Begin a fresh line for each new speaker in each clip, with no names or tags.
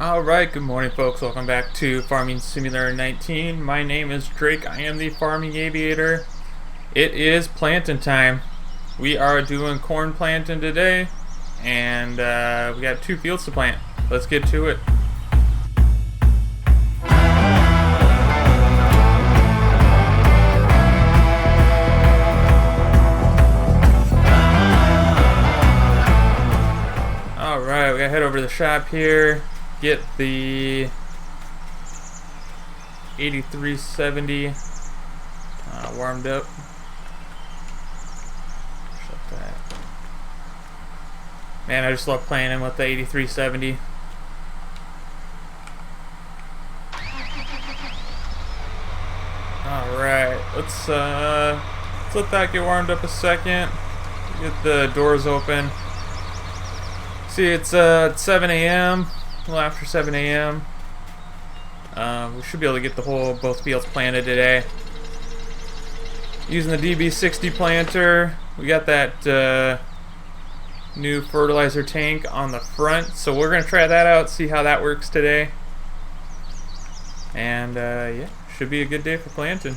Alright, good morning folks. Welcome back to Farming Simulator 19. My name is Drake. I am the Farming Aviator. It is planting time. We are doing corn planting today, and we got 2 fields to plant. Let's get to it. Alright, we gotta head over to the shop here. Get the 8370 warmed up. Shut that. Man, I just love playing with the 8370. Alright, let's let that get warmed up a second. Get the doors open. See, it's 7 a.m. A little after 7 a.m. We should be able to get both fields planted today. Using the DB60 planter, we got that new fertilizer tank on the front, so we're gonna try that out, see how that works today. And yeah, should be a good day for planting.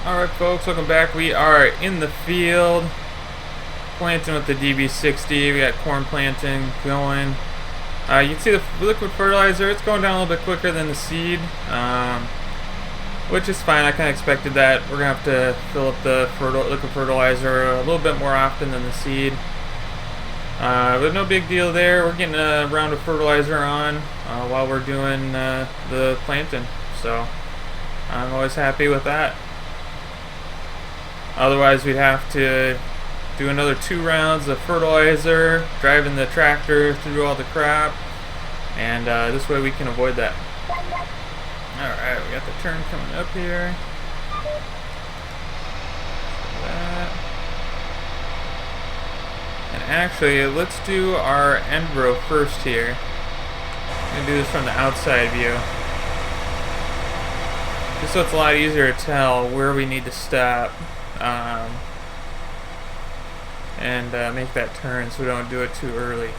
Alright folks, welcome back. We are in the field planting with the DB60. We got corn planting going. You can see the liquid fertilizer, it's going down a little bit quicker than the seed, which is fine. I kind of expected that. We're going to have to fill up the liquid fertilizer a little bit more often than the seed. But no big deal there. We're getting a round of fertilizer on while we're doing the planting, so I'm always happy with that. Otherwise, we'd have to do another 2 rounds of fertilizer, driving the tractor through all the crap, and this way we can avoid that. Alright, we got the turn coming up here. That. And actually, let's do our end row first here. I'm going to do this from the outside view, just so it's a lot easier to tell where we need to stop. And make that turn so we don't do it too early.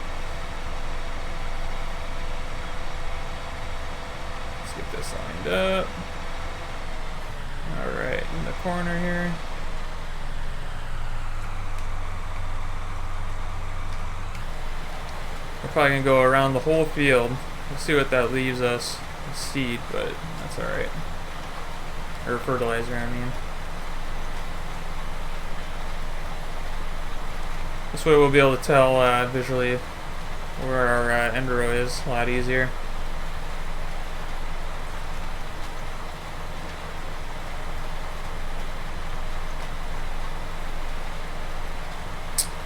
Let's get this lined up. Alright, in the corner here. We're probably going to go around the whole field. We'll see what that leaves us. Seed, but that's alright. Or fertilizer, I mean. This way we'll be able to tell visually where our end row is a lot easier.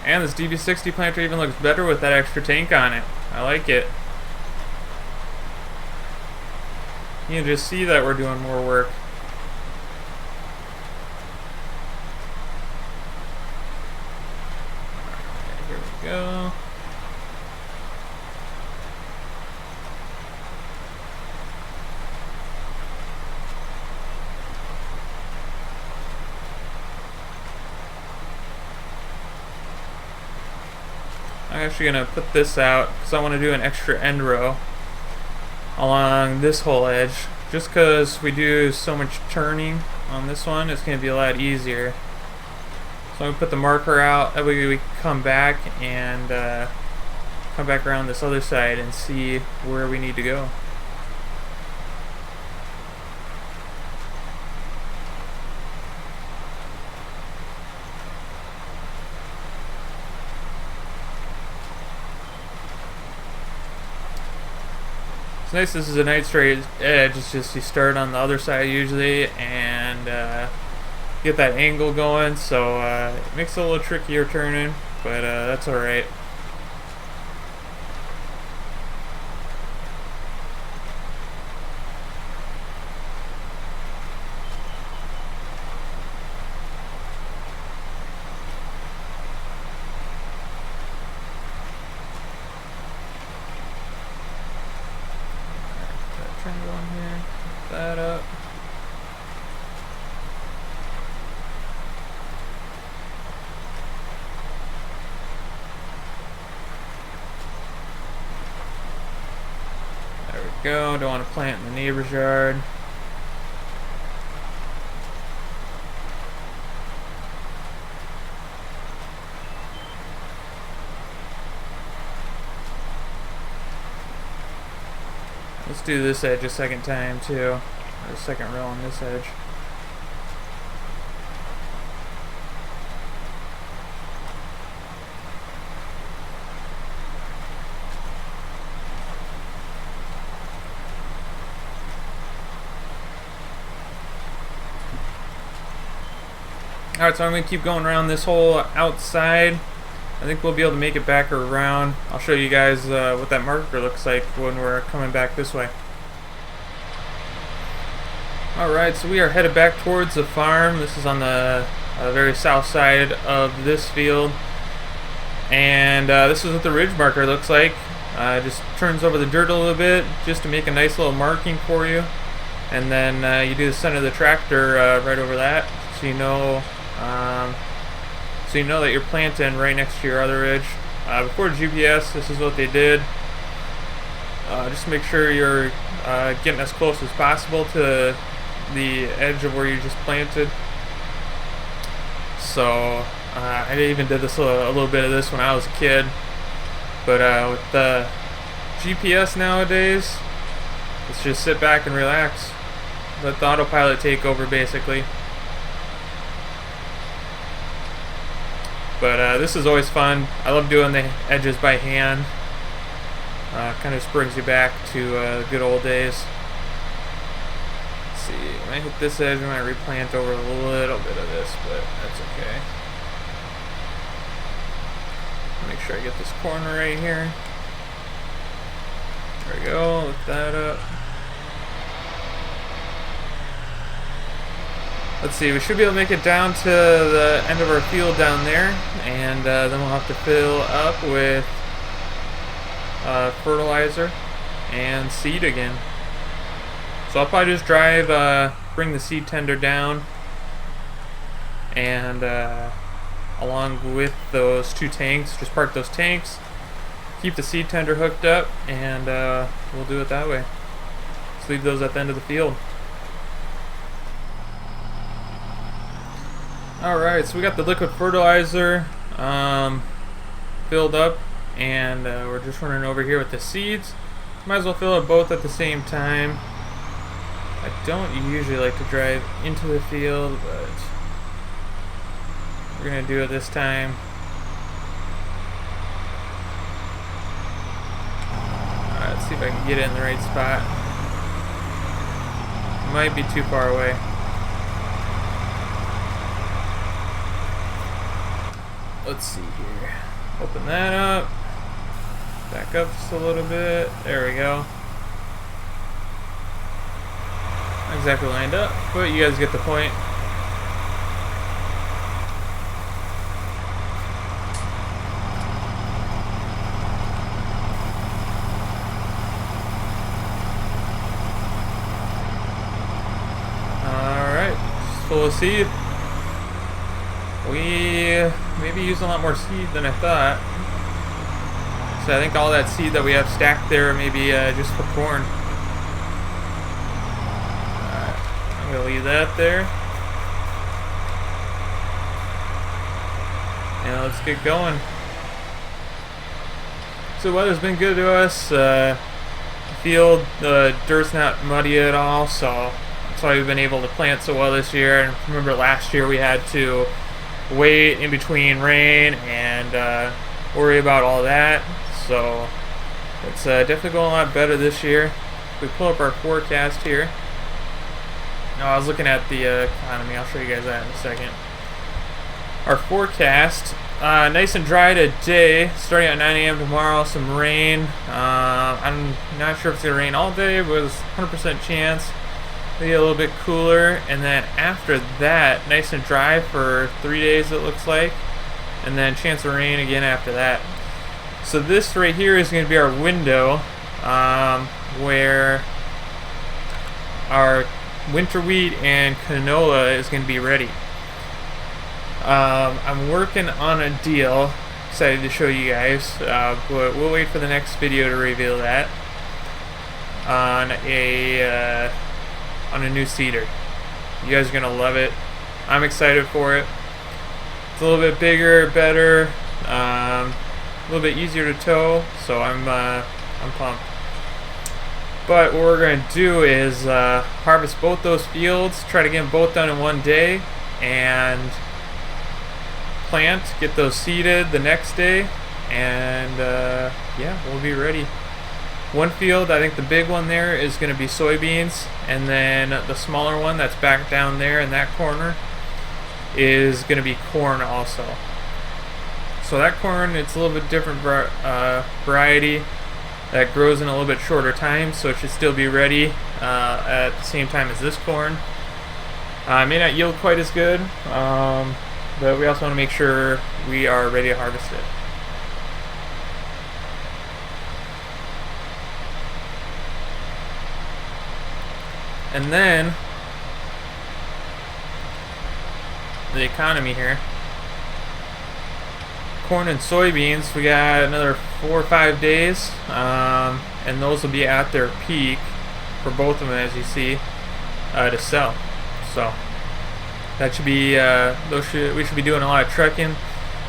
And this DB60 planter even looks better with that extra tank on it. I like it. You can just see that we're doing more work. Go. I'm actually going to put this out because I want to do an extra end row along this whole edge. Just because we do so much turning on this one, it's going to be a lot easier. So I'm going to put the marker out, that way we can come back and come back around this other side and see where we need to go. It's nice this is a nice straight edge. It's just you start on the other side usually and get that angle going, so it makes it a little trickier turning, but that's alright. That turn going here, put that up. go. Don't want to plant in the neighbor's yard. Let's do this edge a second time too. Or a second row on this edge. Alright, so I'm going to keep going around this whole outside. I think we'll be able to make it back around. I'll show you guys what that marker looks like when we're coming back this way. Alright, so we are headed back towards the farm. This is on the very south side of this field. And this is what the ridge marker looks like. Just turns over the dirt a little bit just to make a nice little marking for you. And then you do the center of the tractor right over that, so you know that you're planting right next to your other ridge. Before GPS, this is what they did. Just make sure you're getting as close as possible to the edge of where you just planted. So I even did this a little bit of this when I was a kid. But with the GPS nowadays, let's just sit back and relax. Let the autopilot take over, basically. But this is always fun. I love doing the edges by hand. Kind of just brings you back to the good old days. Let's see, when I hit this edge, I might replant over a little bit of this, but that's okay. Make sure I get this corner right here. There we go, lift that up. Let's see, we should be able to make it down to the end of our field down there, and then we'll have to fill up with fertilizer and seed again. So I'll probably just drive, bring the seed tender down, and along with those two tanks, just park those tanks, keep the seed tender hooked up, and we'll do it that way. Just leave those at the end of the field. Alright, so we got the liquid fertilizer filled up, and we're just running over here with the seeds. Might as well fill up both at the same time. I don't usually like to drive into the field, but we're going to do it this time. Alright, let's see if I can get it in the right spot. Might be too far away. Let's see here. Open that up. Back up just a little bit. There we go. Not exactly lined up, but you guys get the point. Alright, just full of seed. We maybe used a lot more seed than I thought. So I think all that seed that we have stacked there may be just for corn. Alright, I'm going to leave that there. And let's get going. So the weather's been good to us. The field, the dirt's not muddy at all, so that's why we've been able to plant so well this year. And remember last year we had to wait in between rain and worry about all that, so it's definitely going a lot better this year. We pull up our forecast here. Now I was looking at the economy. I'll show you guys that in a second. Our forecast, nice and dry today, starting at 9 a.m. tomorrow. Some rain. I'm not sure if it's gonna rain all day, but it's 100% chance. Maybe a little bit cooler, and then after that, nice and dry for 3 days it looks like, and then chance of rain again after that. So this right here is going to be our window where our winter wheat and canola is going to be ready. I'm working on a deal, excited to show you guys, but we'll wait for the next video to reveal that. on a new seeder. You guys are gonna love it. I'm excited for it. It's a little bit bigger, better, a little bit easier to tow, so I'm pumped. But what we're going to do is harvest both those fields, try to get them both done in one day, and plant, get those seeded the next day, and yeah, we'll be ready. One field, I think the big one there is going to be soybeans, and then the smaller one that's back down there in that corner is going to be corn also. So that corn, it's a little bit different variety that grows in a little bit shorter time, so it should still be ready at the same time as this corn. It may not yield quite as good, but we also want to make sure we are ready to harvest it. And then the economy here. Corn and soybeans, we got another 4 or 5 days, and those will be at their peak for both of them, as you see, to sell. So that should be we should be doing a lot of trucking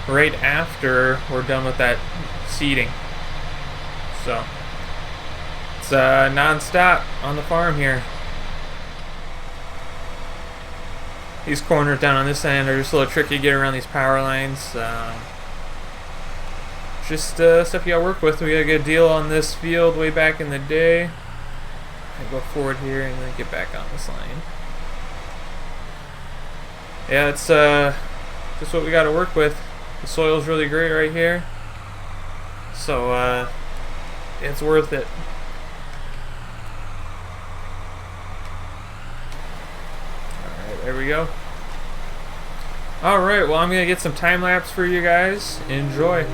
right after we're done with that seeding. So it's non-stop on the farm here. These corners down on this end are just a little tricky to get around these power lines. Just stuff you gotta work with. We got a good deal on this field way back in the day. I go forward here and then get back on this line. Yeah, it's just what we gotta work with. The soil's really great right here, so it's worth it. Alright, there we go. Alright, well, I'm gonna get some time lapse for you guys. Enjoy.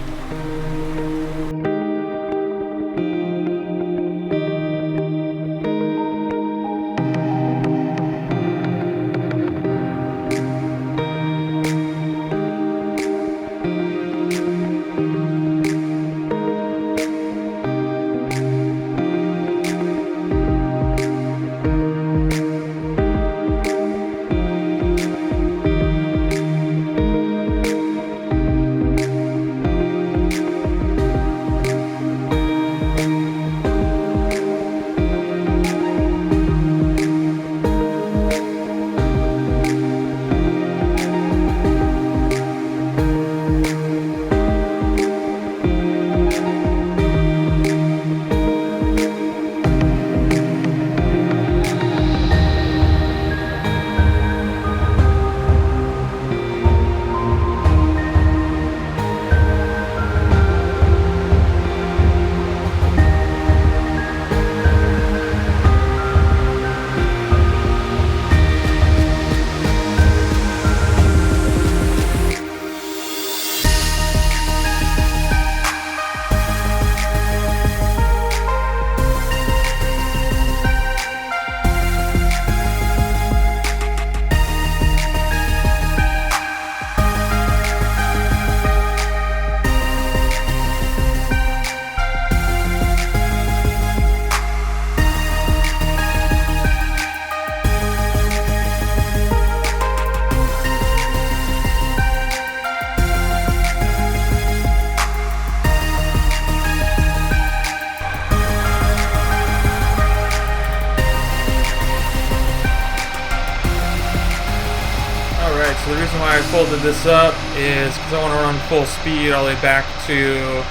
So the reason why I folded this up is because I want to run full speed all the way back to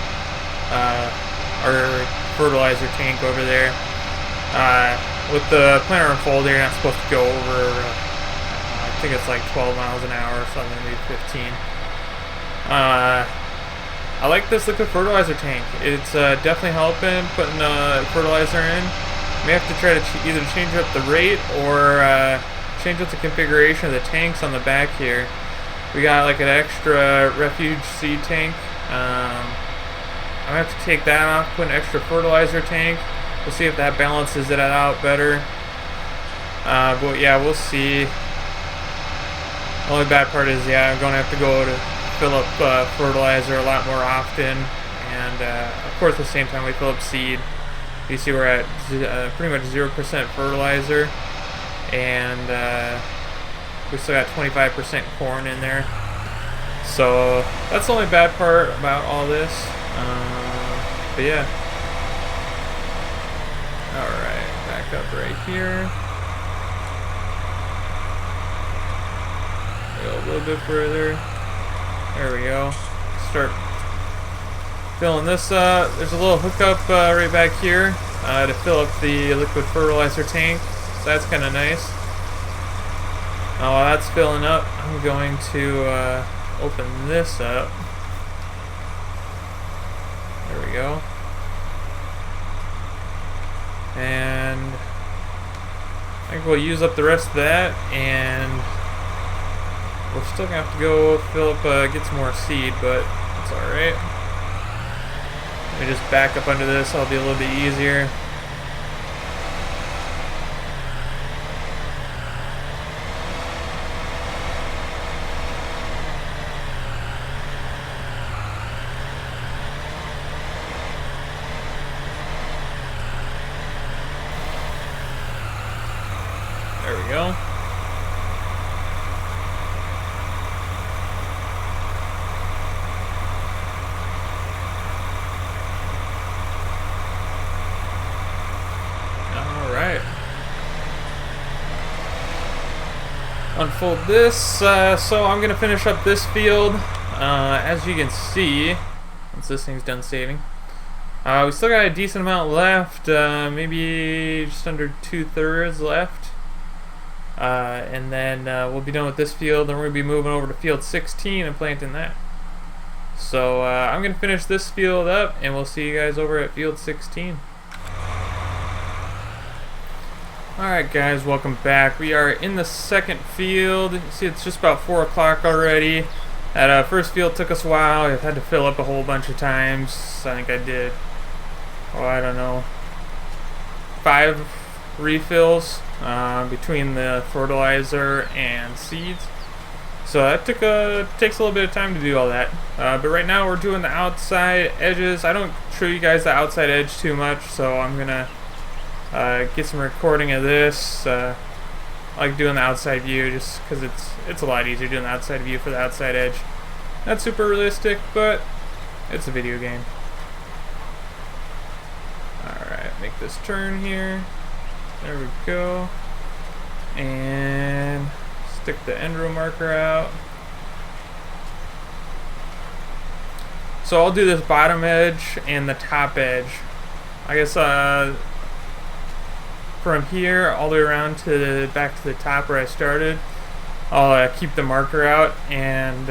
our fertilizer tank over there. With the planter unfolder, you're not supposed to go over, I think it's like 12 miles an hour or something, maybe 15. I like this liquid fertilizer tank. It's definitely helping putting fertilizer in. May have to try to either change up the rate or change up the configuration of the tanks on the back here. We got like an extra refuge seed tank. I'm gonna have to take that off, put an extra fertilizer tank. We'll see if that balances it out better. But yeah, we'll see. The only bad part is, yeah, I'm gonna have to go to fill up fertilizer a lot more often, and of course at the same time we fill up seed. You see we're at pretty much 0% fertilizer, and we still got 25% corn in there. So that's the only bad part about all this. But yeah. Alright, back up right here. Go a little bit further. There we go. Start filling this up. There's a little hookup right back here to fill up the liquid fertilizer tank. So that's kind of nice. While that's filling up, I'm going to open this up. There we go. And I think we'll use up the rest of that, and we're still gonna have to go fill up, get some more seed, but it's alright. Let me just back up under this, I'll be a little bit easier. There we go. Alright. Unfold this. So I'm going to finish up this field. As you can see, once this thing's done saving, we still got a decent amount left. Maybe just under 2/3 left. And then we'll be done with this field, and we're going to be moving over to field 16 and planting that. So I'm going to finish this field up, and we'll see you guys over at field 16. Alright guys, welcome back. We are in the second field. You see it's just about 4 o'clock already. That first field took us a while. I had to fill up a whole bunch of times. I think I did, I don't know, 5 refills between the fertilizer and seeds. So that takes a little bit of time to do all that. But right now we're doing the outside edges. I don't show you guys the outside edge too much, so I'm gonna get some recording of this. I like doing the outside view just because it's a lot easier doing the outside view for the outside edge. Not super realistic, but it's a video game. Alright, make this turn here. There we go. And stick the end row marker out. So I'll do this bottom edge and the top edge. I guess from here all the way around to back to the top where I started, I'll keep the marker out and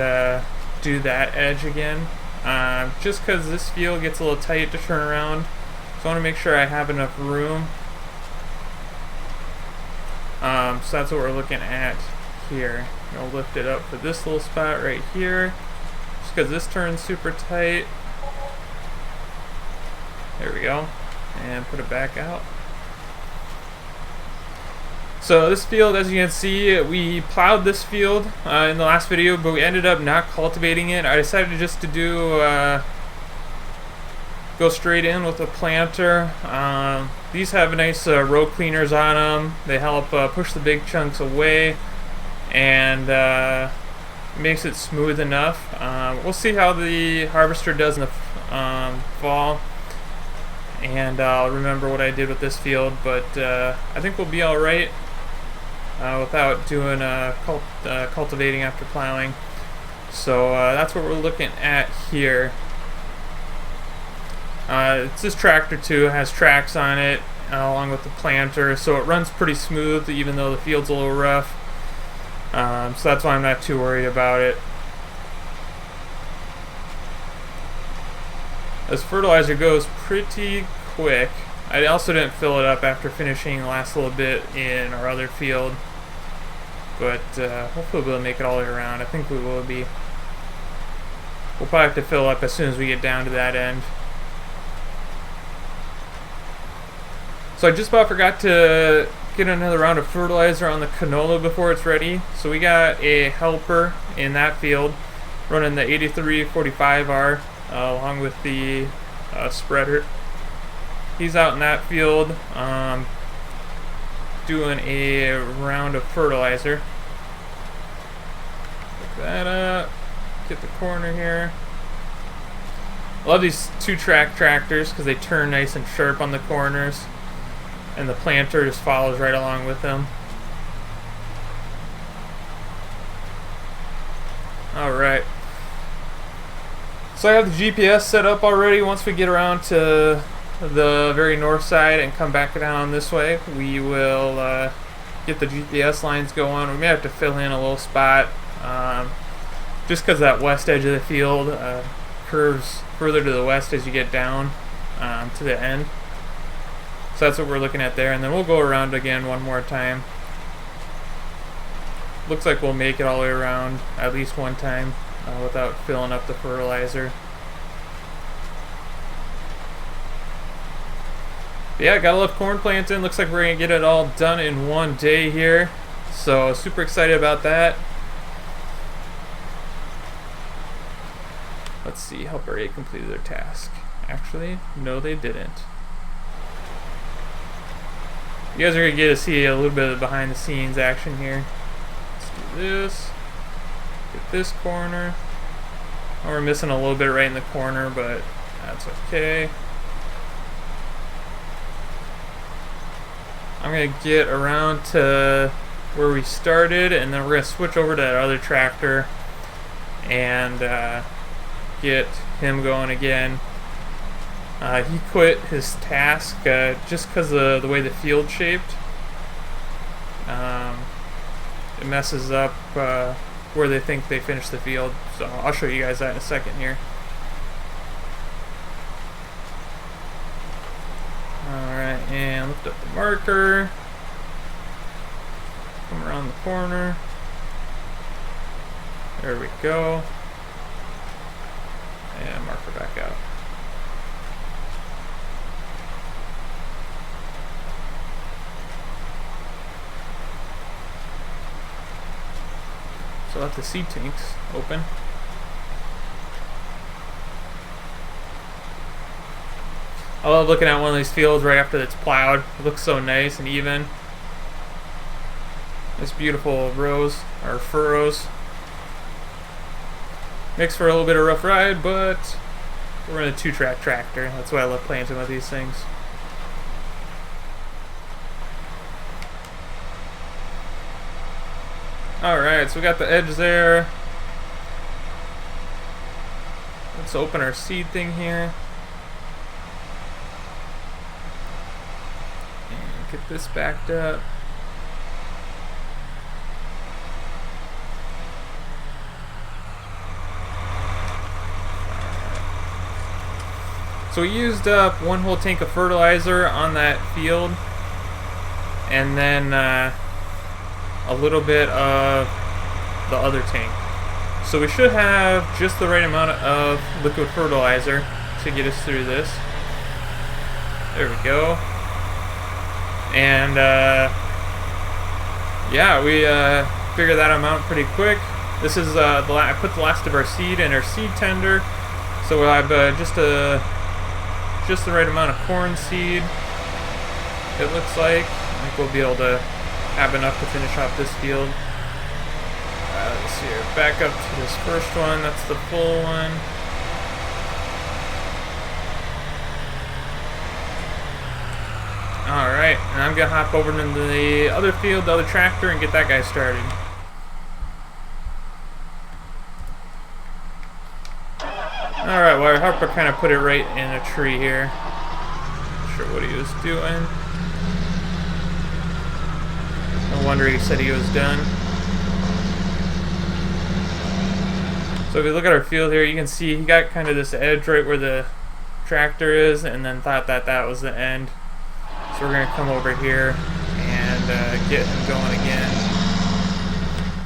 do that edge again. Just because this field gets a little tight to turn around, so I want to make sure I have enough room. So that's what we're looking at here. I'll lift it up for this little spot right here, just because this turns super tight. There we go, and put it back out. So this field, as you can see, we plowed this field in the last video, but we ended up not cultivating it. I decided just to do go straight in with a planter. These have nice row cleaners on them. They help push the big chunks away, and makes it smooth enough. We'll see how the harvester does in the fall, and I'll remember what I did with this field, but I think we'll be alright without doing cultivating after plowing. So that's what we're looking at here. It's this tractor too, it has tracks on it along with the planter, so it runs pretty smooth even though the field's a little rough. So that's why I'm not too worried about it. This fertilizer goes pretty quick. I also didn't fill it up after finishing the last little bit in our other field, but hopefully we'll make it all the way around. I think we will be. We'll probably have to fill up as soon as we get down to that end. So I just about forgot to get another round of fertilizer on the canola before it's ready. So we got a helper in that field running the 8345R along with the spreader. he's out in that field doing a round of fertilizer. Pick that up. Get the corner here. I love these 2-track tractors because they turn nice and sharp on the corners, and the planter just follows right along with them. Alright. So I have the GPS set up already. Once we get around to the very north side and come back down this way, we will get the GPS lines going. We may have to fill in a little spot just because that west edge of the field curves further to the west as you get down to the end. So that's what we're looking at there, and then we'll go around again one more time. Looks like we'll make it all the way around at least one time without filling up the fertilizer. But yeah, got a lot of corn planting. Looks like we're gonna get it all done in one day here, so super excited about that. Let's see, helper A completed their task. Actually, no they didn't. You guys are gonna get to see a little bit of behind the scenes action here. Let's do this. Get this corner. Oh, we're missing a little bit right in the corner, but that's okay. I'm gonna get around to where we started, and then we're gonna switch over to that other tractor and get him going again. He quit his task just because of the way the field's shaped. It messes up where they think they finished the field. So I'll show you guys that in a second here. Alright, and lift up the marker. Come around the corner. There we go. And marker back out. So I'll have the seed tanks open. I love looking at one of these fields right after it's plowed. It looks so nice and even. This beautiful rows, or furrows. Makes for a little bit of a rough ride, but we're in a 2-track tractor. That's why I love planting with these things. Alright, so we got the edge there. Let's open our seed thing here. And get this backed up. So we used up one whole tank of fertilizer on that field, and then a little bit of the other tank. So we should have just the right amount of liquid fertilizer to get us through this. There we go. And yeah, we figured that amount pretty quick. This is I put the last of our seed in our seed tender, so we'll have just the right amount of corn seed. It looks like. I think we'll be able to have enough to finish off this field. Let's see here. Back up to this first one. That's the full one. Alright, and I'm going to hop over into the other field, the other tractor, and get that guy started. Alright, well, our harper kind of put it right in a tree here. Not sure what he was doing. No wonder he said he was done. So if you look at our field here, you can see he got kind of this edge right where the tractor is, and then thought that that was the end. So we're going to come over here and get him going again.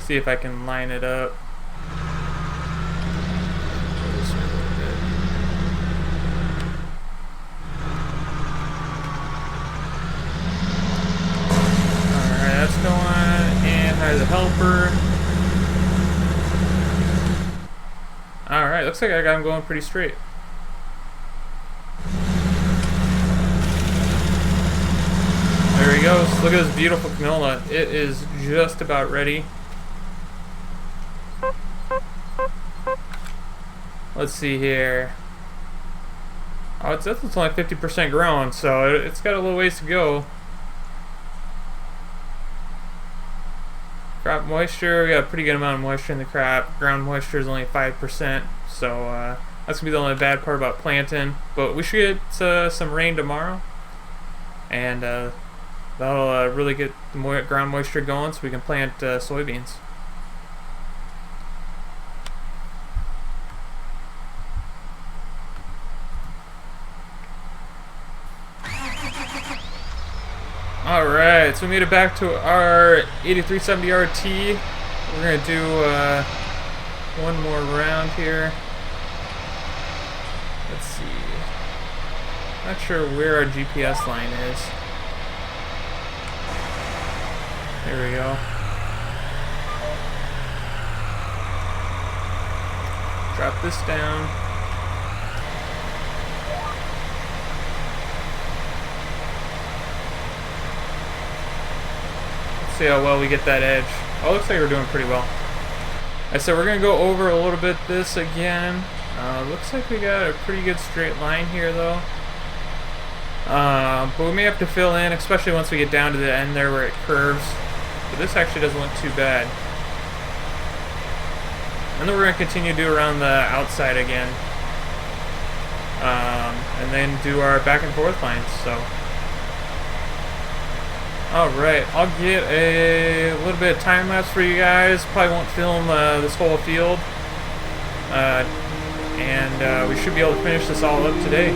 See if I can line it up. Alright, that's going, and hire the helper. Alright, looks like I got him going pretty straight. go. Look at this beautiful canola. It is just about ready. Let's see here. Oh, it's only 50% grown, so it's got a little ways to go. Crop moisture, we got a pretty good amount of moisture in the crop. Ground moisture is only 5%, so that's gonna be the only bad part about planting. But we should get some rain tomorrow, and that'll really get the ground moisture going, so we can plant soybeans. Alright, so we made it back to our 8370 RT. We're going to do one more round here. Let's see. Not sure where our GPS line is. There we go. Drop this down. See how well we get that edge. Oh, looks like we're doing pretty well. I said we're gonna go over a little bit this again. Looks like we got a pretty good straight line here though. But we may have to fill in, especially once we get down to the end there where it curves. But this actually doesn't look too bad. And then we're gonna continue to do around the outside again. And then do our back and forth lines, so. Alright, I'll get a little bit of time lapse for you guys. Probably won't film this whole field. And we should be able to finish this all up today.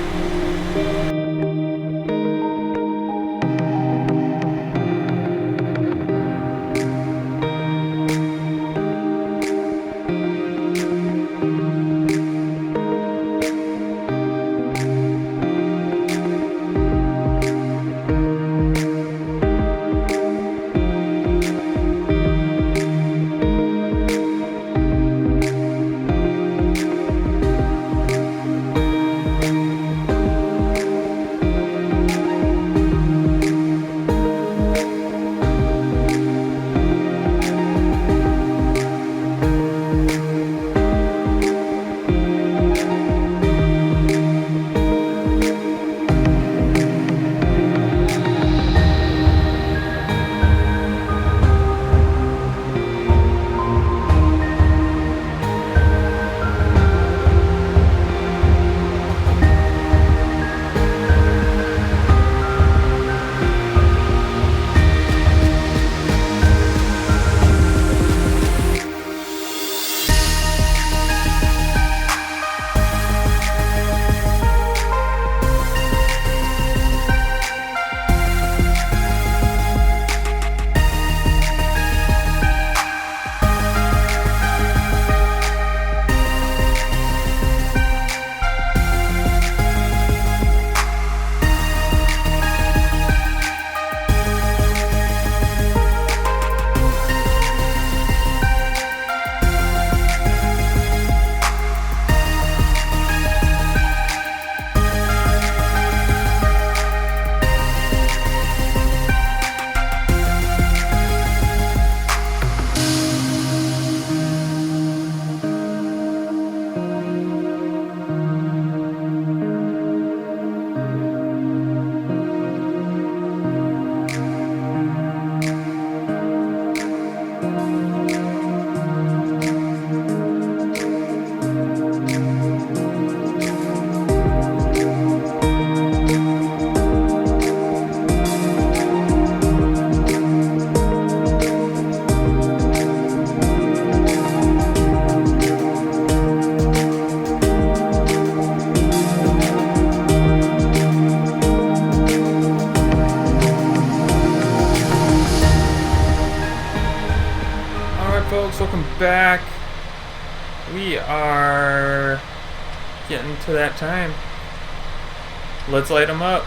Welcome back. We are getting to that time. Let's light them up.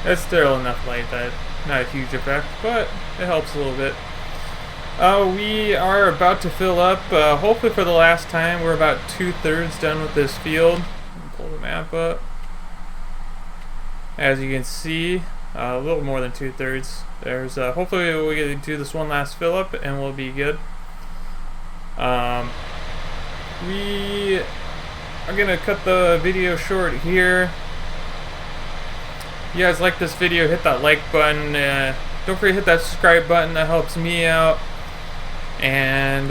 It's still enough light that not a huge effect, but it helps a little bit. We are about to fill up, hopefully for the last time. We're about 2/3 done with this field. Pull the map up. As you can see, a little more than 2/3. There's hopefully we can do this one last fill up and we'll be good. We are gonna cut the video short here. If you guys like this video, hit that like button. Don't forget to hit that subscribe button. That helps me out. And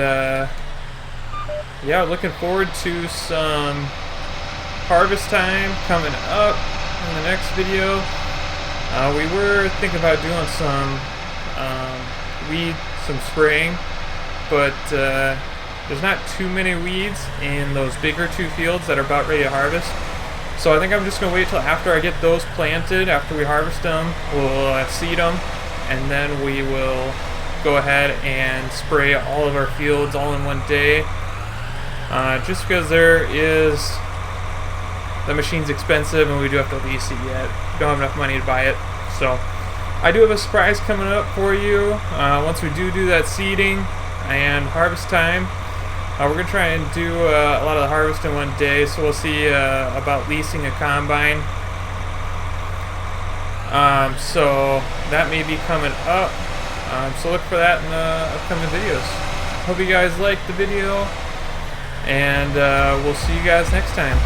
yeah, looking forward to some harvest time coming up in the next video. We were thinking about doing some some spraying, but there's not too many weeds in those bigger 2 fields that are about ready to harvest. So I think I'm just going to wait till after I get those planted, after we harvest them, we'll seed them, and then we will go ahead and spray all of our fields all in one day. Just because the machine's expensive and we do have to lease it yet. Don't have enough money to buy it. So I do have a surprise coming up for you once we do that seeding and harvest time. We're going to try and do a lot of the harvest in one day, so we'll see about leasing a combine. So that may be coming up. So look for that in the upcoming videos. Hope you guys liked the video, and we'll see you guys next time.